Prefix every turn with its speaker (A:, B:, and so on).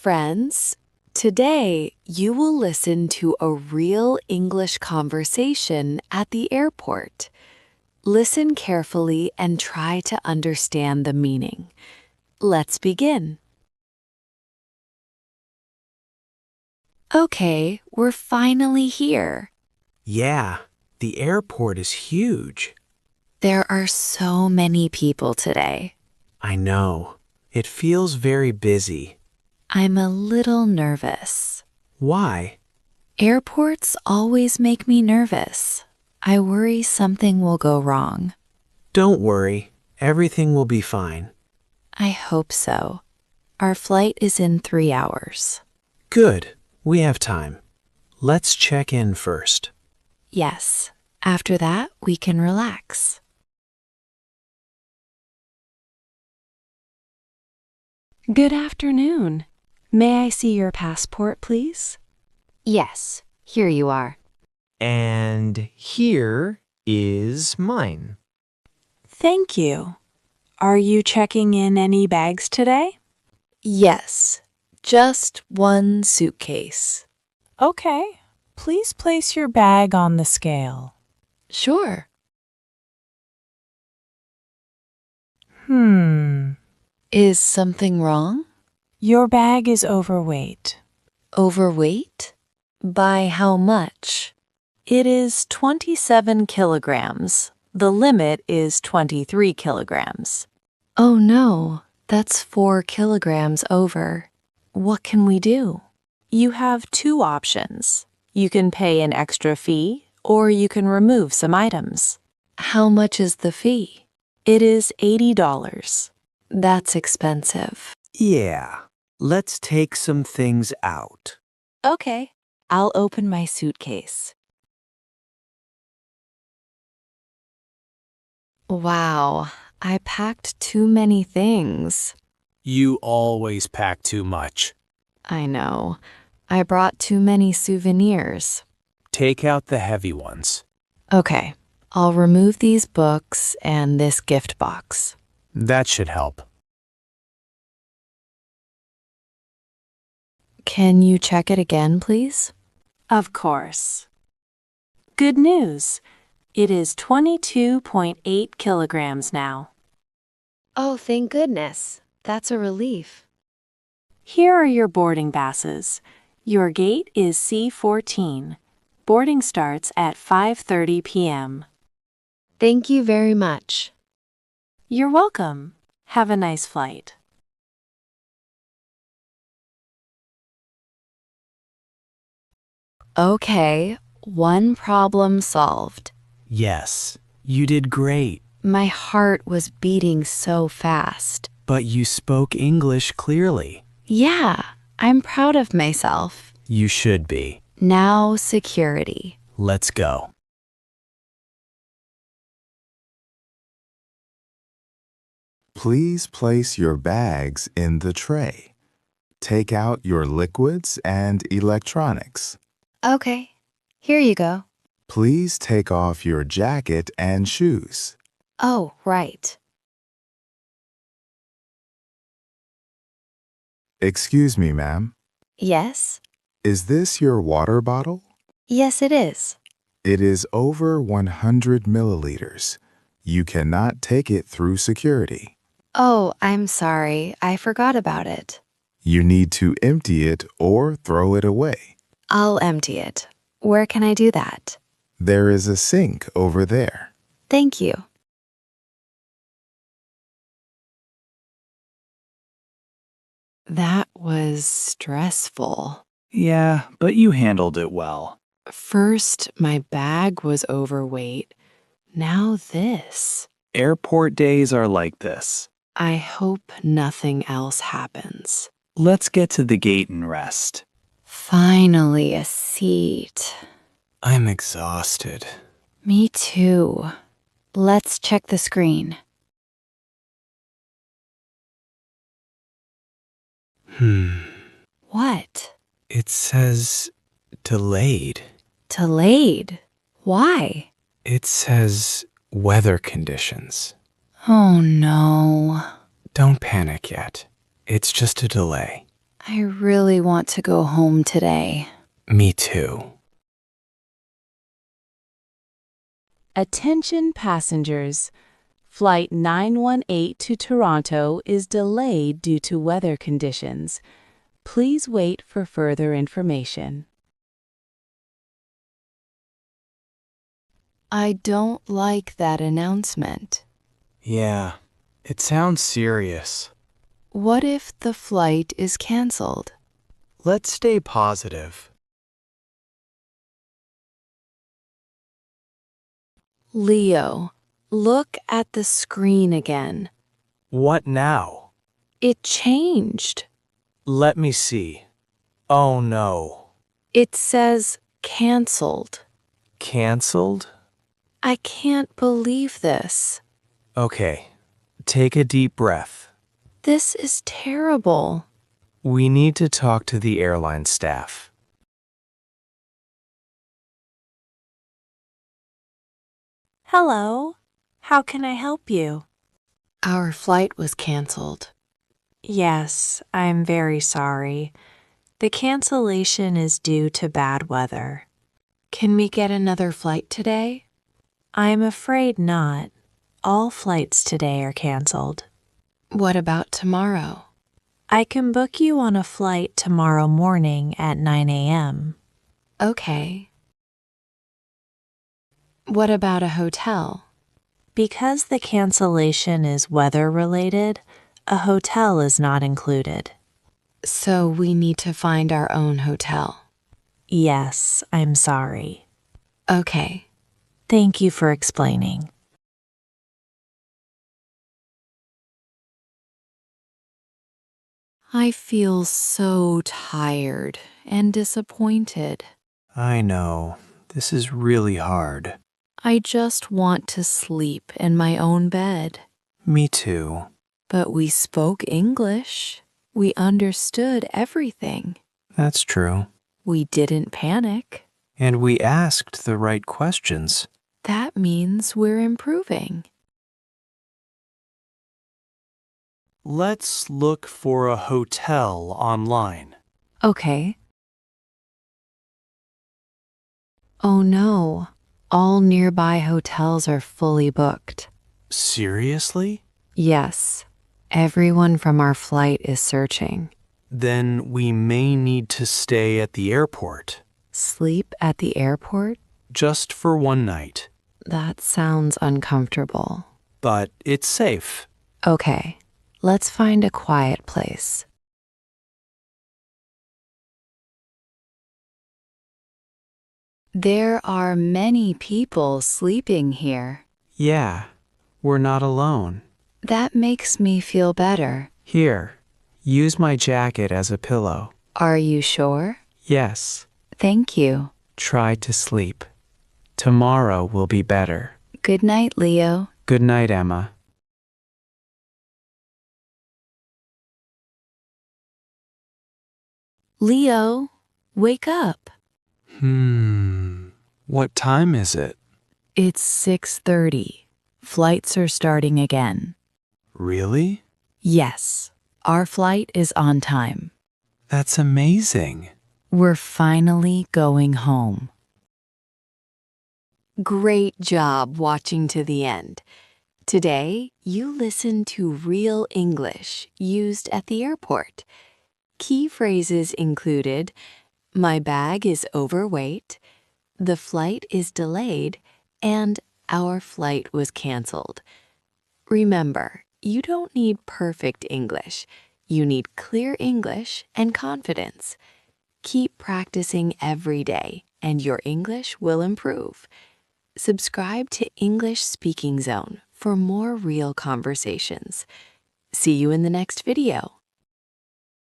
A: friends. Today, you will listen to a real English conversation at the airport. Listen carefully and try to understand the meaning. Let's begin. Okay, we're finally here.
B: Yeah, the airport is huge.
A: There are so many people today.
B: I know. It feels very busy.
A: I'm a little nervous.
B: Why?
A: Airports always make me nervous. I worry something will go wrong.
B: Don't worry. Everything will be fine.
A: I hope so. Our flight is in 3 hours.
B: Good. We have time. Let's check in first.
A: Yes. After that, we can relax.
C: Good afternoon. May I see your passport, please?
A: Yes, here you are.
D: And here is mine.
C: Thank you. Are you checking in any bags today?
A: Yes, just one suitcase.
C: Okay. Please place your bag on the scale.
A: Sure. Is something wrong?
C: Your bag is overweight.
A: Overweight? By how much?
C: It is 27 kilograms. The limit is 23 kilograms.
A: Oh no, that's 4 kilograms over. What can we do?
C: You have 2 options. You can pay an extra fee, or you can remove some items.
A: How much is the fee?
C: It is $80.
A: That's expensive.
B: Yeah. Let's take some things out.
A: Okay, I'll open my suitcase. Wow, I packed too many things.
B: You always pack too much.
A: I know. I brought too many souvenirs.
B: Take out the heavy ones.
A: Okay, I'll remove these books and this gift box.
B: That should help.
A: Can you check it again, please?
C: Of course. Good news. It is 22.8 kilograms now.
A: Oh, thank goodness. That's a relief.
C: Here are your boarding passes. Your gate is C14. Boarding starts at 5:30 p.m.
A: Thank you very much.
C: You're welcome. Have a nice flight.
A: Okay, one problem solved.
B: Yes, you did great.
A: My heart was beating so fast.
B: But you spoke English clearly.
A: Yeah, I'm proud of myself.
B: You should be.
A: Now security.
B: Let's go.
E: Please place your bags in the tray. Take out your liquids and electronics.
A: Okay, here you go.
E: Please take off your jacket and shoes.
A: Oh, right.
E: Excuse me, ma'am.
A: Yes?
E: Is this your water bottle?
A: Yes, it is.
E: It is over 100 milliliters. You cannot take it through security.
A: Oh, I'm sorry. I forgot about it.
E: You need to empty it or throw it away.
A: I'll empty it. Where can I do that?
E: There is a sink over there.
A: Thank you. That was stressful.
F: Yeah, but you handled it well.
A: First, my bag was overweight. Now this.
F: Airport days are like this.
A: I hope nothing else happens.
F: Let's get to the gate and rest.
A: Finally, a seat.
B: I'm exhausted.
A: Me too. Let's check the screen. What?
B: It says delayed.
A: Delayed? Why?
B: It says weather conditions.
A: Oh no.
B: Don't panic yet. It's just a delay.
A: I really want to go home today.
B: Me too.
C: Attention passengers. Flight 918 to Toronto is delayed due to weather conditions. Please wait for further information.
A: I don't like that announcement.
F: Yeah, it sounds serious.
A: What if the flight is canceled?
F: Let's stay positive.
A: Leo, look at the screen again.
F: What now?
A: It changed.
F: Let me see. Oh no.
A: It says canceled.
F: Canceled?
A: I can't believe this.
F: Okay, take a deep breath.
A: This is terrible.
F: We need to talk to the airline staff.
C: Hello. How can I help you?
A: Our flight was canceled.
C: Yes, I'm very sorry. The cancellation is due to bad weather.
A: Can we get another flight today?
C: I'm afraid not. All flights today are canceled.
A: What about tomorrow?
C: I can book you on a flight tomorrow morning at 9 a.m.
A: Okay. What about a hotel?
C: Because the cancellation is weather-related, a hotel is not included.
A: So we need to find our own hotel.
C: Yes, I'm sorry.
A: Okay.
C: Thank you for explaining.
A: I feel so tired and disappointed.
B: I know. This is really hard.
A: I just want to sleep in my own bed.
B: Me too.
A: But we spoke English. We understood everything.
B: That's true.
A: We didn't panic.
B: And we asked the right questions.
A: That means we're improving.
F: Let's look for a hotel online.
A: Okay. Oh no, all nearby hotels are fully booked.
F: Seriously?
A: Yes, everyone from our flight is searching.
F: Then we may need to stay at the airport.
A: Sleep at the airport?
F: Just for one night.
A: That sounds uncomfortable.
F: But it's safe.
A: Okay, let's find a quiet place. There are many people sleeping here.
F: Yeah, we're not alone.
A: That makes me feel better.
F: Here, use my jacket as a pillow.
A: Are you sure?
F: Yes,
A: Thank you.
F: try to sleep. Tomorrow will be better.
A: Good night, Leo.
F: Good night, Emma.
A: Leo, wake up.
F: What time is it?
A: It's 6:30. Flights are starting again.
F: Really?
A: Yes, our flight is on time.
F: That's amazing.
A: We're finally going home. Great job watching to the end. Today, you listened to real English used at the airport. Key phrases included, my bag is overweight, the flight is delayed, and our flight was canceled. Remember, you don't need perfect English. You need clear English and confidence. Keep practicing every day, and your English will improve. Subscribe to English Speaking Zone for more real conversations. See you in the next video.